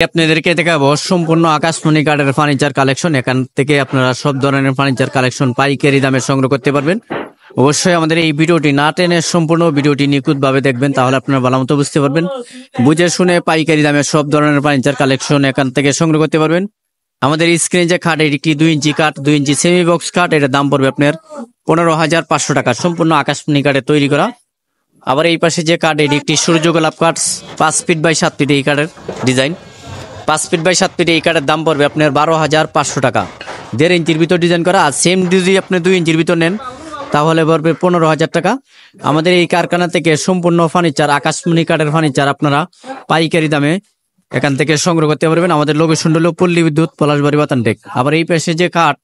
আপনাদেরকে দেখাবো সম্পূর্ণ আকাশমণি কাঠের ফার্নিচার কালেকশন। এখান থেকে আপনারা সব ধরনের ফার্নিচার কালেকশন পাইকারি দামে সংগ্রহ করতে পারবেন। অবশ্যই আমাদের এই ভিডিওটি না টেনে সম্পূর্ণ ভিডিওটি নিখুঁতভাবে দেখবেন, তাহলে আপনারা ভালো মতো বুঝতে পারবেন। বুঝে শুনে পাইকারি দামে সব ধরনের ফার্নিচার কালেকশন এখান থেকে সংগ্রহ করতে পারবেন। আমাদের স্ক্রিনে যে কাঠ, এটি 2 ইঞ্চি কাঠ, 2 ইঞ্চি সেমি বক্স কাঠ। এটার দাম পড়বে আপনার 15,500 টাকা, সম্পূর্ণ আকাশমণি কাঠে তৈরি করা। আবার এই পাশে যে কাঠ, এটি একটি সূর্য গোলাপ কাঠ, 5 ফিট বাই 7 ফিট এই কাঠের ডিজাইন। 5 ফিট বাই 7 ফিট এই কাঠের দাম পড়বে আপনার 12,500 টাকা, 1.5 ইঞ্চির ভিতর ডিজাইন করা। আর সেম যদি আপনি 2 ইঞ্চির ভিতর নেন তাহলে পড়বে 15,000 টাকা। আমাদের এই কারখানা থেকে সম্পূর্ণ ফার্নিচার, আকাশমণি কাঠের ফার্নিচার আপনারা পাইকারি দামে এখান থেকে সংগ্রহ করতে পারবেন। আমাদের লোকেশন হলো পল্লী বিদ্যুৎ, পলাশবাড়ি, বাতানটেক। আবার এই পাশে যে কাঠ,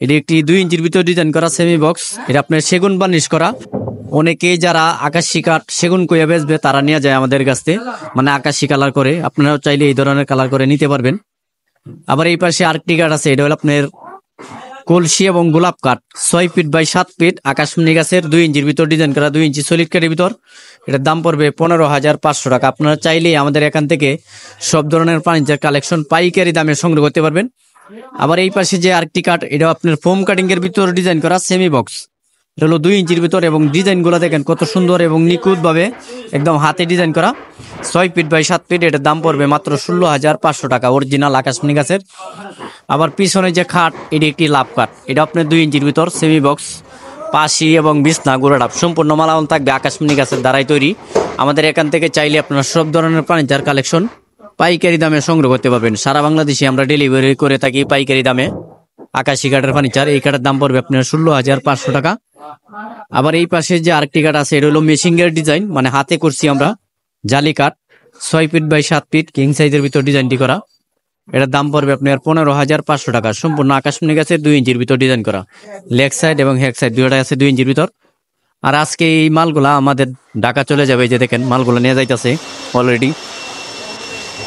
এটি একটি 2 ইঞ্চির ভিতর ডিজাইন করা সেমি বক্স। এটা আপনার সেগুন বার্নিশ করা। অনেকেই যারা আকাশি কাঠ সেগুন কইয়া বেচবে তারা নিয়ে যায় আমাদের কাছ থেকে, মানে আকাশি কালার করে। আপনারাও চাইলে এই ধরনের কালার করে নিতে পারবেন। আবার এই পাশে আরেকটি কাঠ আছে, এটা হলো আপনার কলসি এবং গোলাপ কাঠ, 6 ফিট বাই 7 ফিট আকাশমণি গাছের 2 ইঞ্চির ভিতর ডিজাইন করা, 2 ইঞ্চি সলিড কাঠের ভিতর। এটার দাম পড়বে 15,500 টাকা। আপনারা চাইলেই আমাদের এখান থেকে সব ধরনের ফার্নিচার কালেকশন পাইকারি দামে সংগ্রহ করতে পারবেন। আবার এই পাশে যে আরেকটি কাঠ, এটা আপনার ফোম কাটিং এর ভিতর ডিজাইন করা সেমি বক্স। এটা হলো 2 ইঞ্চির ভিতর এবং ডিজাইন গুলো দেখেন কত সুন্দর এবং নিখুঁত ভাবে একদম হাতে ডিজাইন করা, 6 ফিট বাই 7 ফিট। এটার দাম পড়বে মাত্র 16,500 টাকা, অরিজিনাল আকাশমণি গাছের। আবার পিছনে যে খাট, এটি একটি লাভ কাঠ। এটা আপনার 2 ইঞ্চির ভিতর সেমি বক্স, পাশি এবং বিছনা গোড়াটাপ সম্পূর্ণ মালামাল থাকবে আকাশমণি গাছের দ্বারাই তৈরি। আমাদের এখান থেকে চাইলে আপনারা সব ধরনের ফার্নিচার কালেকশন পাইকারি দামে সংগ্রহ করতে পারবেন। সারা বাংলাদেশে আমরা ডেলিভারি করে থাকি পাইকারি দামে আকাশি কাঠের ফার্নিচার। এই কাঠের দাম পড়বে আপনার 16,500 টাকা। আবার এই পাশে যে আরেকটি কাঠ আছে, এটা হলো মেশিং এর ডিজাইন, মানে হাতে করছি আমরা, জালি কাঠ, 6 ফিট বাই 7 ফিট কিং সাইজের ভিতর ডিজাইনটি করা। এটার দাম পড়বে আপনার 15,500 টাকা, সম্পূর্ণ আকাশমণি গাছের 2 ইঞ্চির ভিতর ডিজাইন করা। লেগ সাইড এবং হেড সাইড দুটোটাই আছে 2 ইঞ্চির ভিতর। আর আজকে এই মালগুলা আমাদের ঢাকা চলে যাবে, এই যে দেখেন মালগুলা নিয়ে যাইতেছে অলরেডি।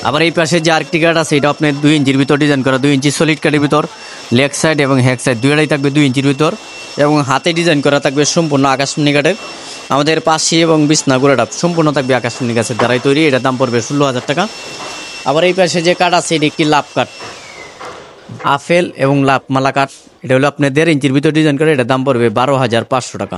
আবার এই পাশে যে আরেকটি কাঠ আছে, এটা আপনার 2 ইঞ্চির ভিতর ডিজাইন করা, 2 ইঞ্চি সলিড কাঠের ভিতর। লেগ সাইড এবং হেড সাইড দুটোটাই থাকবে 2 ইঞ্চির ভিতর এবং হাতে ডিজাইন করা থাকবে সম্পূর্ণ আকাশমণি কাঠের। আমাদের পাশে এবং বিছনা গোড়াটা সম্পূর্ণ থাকবে আকাশমণি গাছের দ্বারাই তৈরি। এটার দাম পড়বে 16,000 টাকা। আবার এই পাশে যে কাঠ আছে, এটি একটি লাভ কাঠ, আপেল এবং লাভ মালা কাঠ। এটা হলো আপনার 1.5 ইঞ্চির ভিতর ডিজাইন করে। এটার দাম পড়বে 12,500 টাকা।